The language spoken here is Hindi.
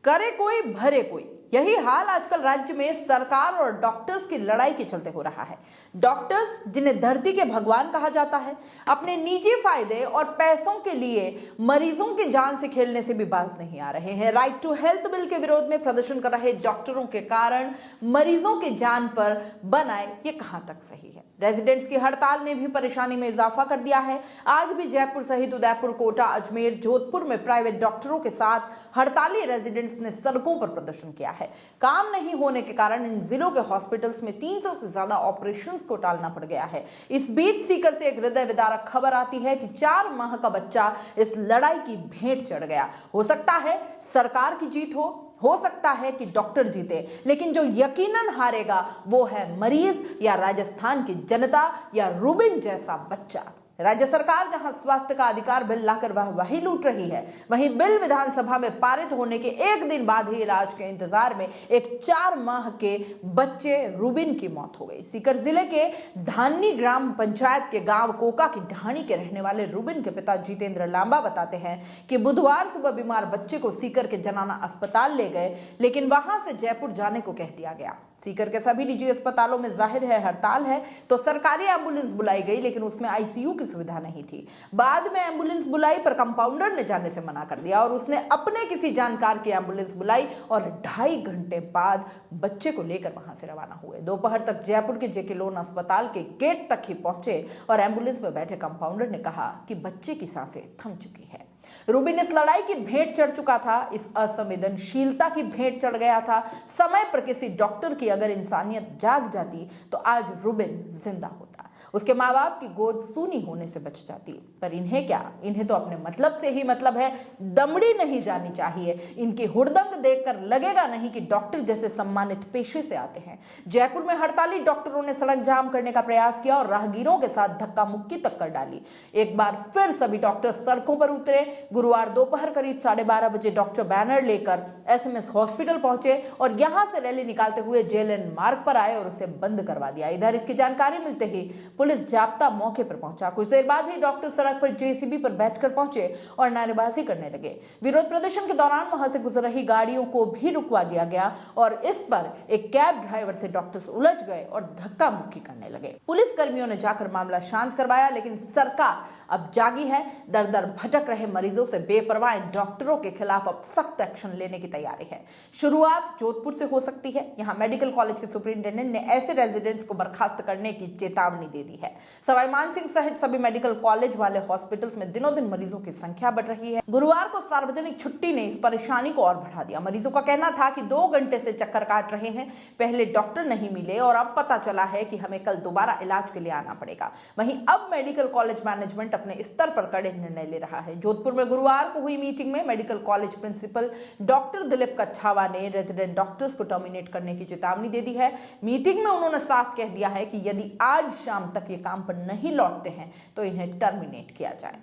करे कोई भरे कोई, यही हाल आजकल राज्य में सरकार और डॉक्टर्स की लड़ाई के चलते हो रहा है। डॉक्टर्स, जिन्हें धरती के भगवान कहा जाता है, अपने निजी फायदे और पैसों के लिए मरीजों की जान से खेलने से भी बाज नहीं आ रहे हैं। राइट टू हेल्थ बिल के विरोध में प्रदर्शन कर रहे डॉक्टरों के कारण मरीजों की जान पर बनाए, ये कहां तक सही है? रेजिडेंट्स की हड़ताल ने भी परेशानी में इजाफा कर दिया है। आज भी जयपुर सहित उदयपुर, कोटा, अजमेर, जोधपुर में प्राइवेट डॉक्टरों के साथ हड़ताली रेजिडेंट्स ने सड़कों पर प्रदर्शन किया है। काम नहीं होने के कारण इन जिलों के हॉस्पिटल्स में 300 से ज्यादा ऑपरेशंस को टालना पड़ गया है। इस बीच सीकर से एक हृदय विदारक खबर आती है कि 4 माह का बच्चा इस लड़ाई की भेंट चढ़ गया। हो सकता है सरकार की जीत हो सकता है कि डॉक्टर जीते, लेकिन जो यकीनन हारेगा वो है मरीज या राजस्थान की जनता या रूबिन जैसा बच्चा। राज्य सरकार जहां स्वास्थ्य का अधिकार बिल लाकर वही लूट रही है, वहीं बिल विधानसभा में पारित होने के एक दिन बाद ही इलाज के इंतजार में एक 4 माह के बच्चे रूबिन की मौत हो गई। सीकर जिले के धानी ग्राम पंचायत के गांव कोका की ढाणी के रहने वाले रूबिन के पिता जितेंद्र लांबा बताते हैं कि बुधवार सुबह बीमार बच्चे को सीकर के जनाना अस्पताल ले गए, लेकिन वहां से जयपुर जाने को कह दिया गया। सीकर के सभी निजी अस्पतालों में जाहिर है हड़ताल है, तो सरकारी एम्बुलेंस बुलाई गई, लेकिन उसमें आईसीयू की सुविधा नहीं थी। बाद में एम्बुलेंस बुलाई पर कंपाउंडर ने जाने से मना कर दिया और उसने अपने किसी जानकार की एम्बुलेंस बुलाई और 2.5 घंटे बाद बच्चे को लेकर वहां से रवाना हुए। दोपहर तक जयपुर के जेके लोन अस्पताल के गेट तक ही पहुंचे और एम्बुलेंस में बैठे कंपाउंडर ने कहा कि बच्चे की सांसें थम चुकी है। रूबिन इस लड़ाई की भेंट चढ़ चुका था, इस असंवेदनशीलता की भेंट चढ़ गया था। समय पर किसी डॉक्टर की अगर इंसानियत जाग जाती तो आज रूबिन जिंदा होता, उसके माँ बाप की गोद सूनी होने से बच जाती। पर इन्हें क्या, इन्हें तो अपने मतलब से ही मतलब है। दमड़ी नहीं जानी चाहिए। इनकी हुड़दंग देखकर लगेगा नहीं कि डॉक्टर जैसे सम्मानित पेशे से आते हैं। जयपुर में हड़ताली डॉक्टरों ने सड़क जाम करने का प्रयास किया और राहगीरों के साथ धक्का मुक्की तक कर डाली। एक बार फिर सभी डॉक्टर सड़कों पर उतरे। गुरुवार दोपहर करीब 12:30 बजे डॉक्टर बैनर लेकर एसएमएस हॉस्पिटल पहुंचे और यहां से रैली निकालते हुए जेएलएन मार्ग पर आए और उसे बंद करवा दिया। इधर इसकी जानकारी मिलते ही पुलिस जाब्ता मौके पर पहुंचा। कुछ देर बाद ही डॉक्टर सड़क पर जेसीबी पर बैठकर पहुंचे और नारेबाजी करने लगे। विरोध प्रदर्शन के दौरान वहां से गुजर रही गाड़ियों को भी रुकवा दिया गया और इस पर एक कैब ड्राइवर से डॉक्टर्स उलझ गए और धक्का मुक्की करने लगे। पुलिस कर्मियों ने जाकर मामला शांत करवाया, लेकिन सरकार अब जागी है। दर दर भटक रहे मरीजों से बेपरवाह डॉक्टरों के खिलाफ अब सख्त एक्शन लेने की तैयारी है। शुरुआत जोधपुर से हो सकती है। यहां मेडिकल कॉलेज के सुपरिंटेंडेंट ने ऐसे रेजिडेंट्स को बर्खास्त करने की चेतावनी दे दी है। सवाई मानसिंह सहित सभी मेडिकल कॉलेज वाले हॉस्पिटल्स में दिनों दिन मरीजों की संख्या बढ़ रही है। गुरुवार को सार्वजनिक छुट्टी ने इस परेशानी को और बढ़ा दिया। मरीजों का कहना था कि 2 घंटे से चक्कर काट रहे हैं, पहले डॉक्टर नहीं मिले और अब पता चला है कि हमें कल दोबारा इलाज के लिए आना पड़ेगा। वहीं अब मेडिकल कॉलेज मैनेजमेंट अपने स्तर पर कड़े निर्णय ले रहा है। जोधपुर में गुरुवार को हुई मीटिंग में medical college principal doctor Dilip Kachhawa ने रेजिडेंट डॉक्टर्स को टर्मिनेट करने की चेतावनी दे दी है। मीटिंग में उन्होंने साफ कह दिया है कि यदि आज शाम तक ये काम पर नहीं लौटते हैं तो इन्हें टर्मिनेट किया जाए।